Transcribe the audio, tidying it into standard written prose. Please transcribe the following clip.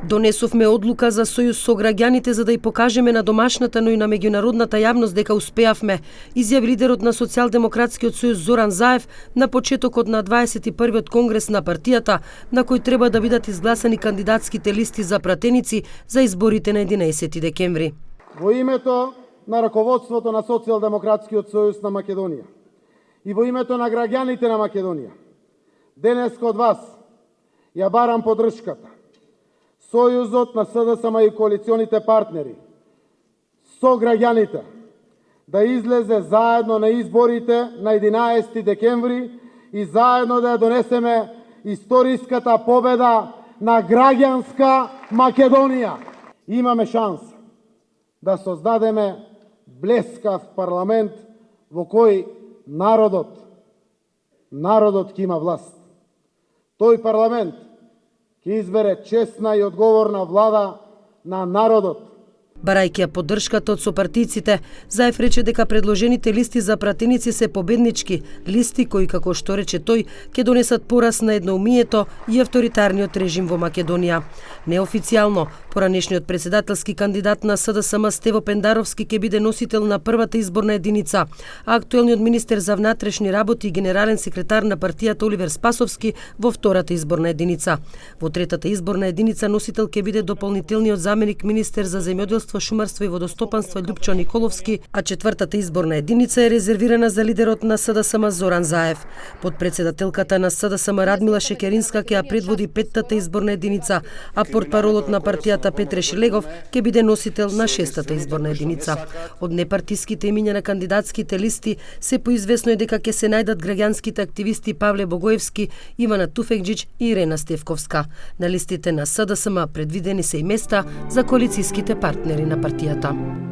Донесовме одлука за сојуз со граѓаните за да ја покажеме на домашната, но и на меѓународната јавност дека успеавме, изјави лидерот на Социјалдемократскиот сојуз Зоран Заев на почетокот на 21-виот конгрес на партијата, на кој треба да бидат изгласани кандидатските листи за пратеници за изборите на 11 декември. Во името на раководството на Социјалдемократскиот сојуз на Македонија и во името на граѓаните на Македонија, денес од вас ја барам поддршката Сојузот на СДСМ и коалиционите партнери со граѓаните да излезе заедно на изборите на 11 декември и заедно да ја донесеме историската победа на граѓанска Македонија. Имаме шанс да создадеме блескав парламент во кој народот ќе има власт. Тој парламент ќе избере честна и одговорна влада на народот. Барајќи ја поддршката од сопартиците, Заев рече дека предложените листи за пратеници се победнички, листи кои, како што рече тој, ќе донесат пораз на едноумието и авторитарниот режим во Македонија. Неофицијално, поранешниот председателски кандидат на СДСМ Стево Пендаровски ќе биде носител на првата изборна единица, а актуелниот министер за внатрешни работи и генерален секретар на партијата Оливер Спасовски во втората изборна единица. Во третата изборна единица носител ќе биде дополнителниот заменик министер за земјоделство, шумарство и водостопанство Љупчо Николовски, а четвртата изборна единица е резервирана за лидерот на СДСМ Зоран Заев. Подпредседателката на СДСМ Радмила Шекеринска ќе ја предводи петтата изборна единица, а портпаролот на партијата Петре Шилегов ќе биде носител на шестата изборна единица. Од непартиските имиња на кандидатските листи се поизвестно е дека ќе се најдат граѓанските активисти Павле Богоевски, Ивана Туфекџиќ и Ирена Стевковска. На листите на СДСМ предвидени се и места за коалицијските партнери на партијата.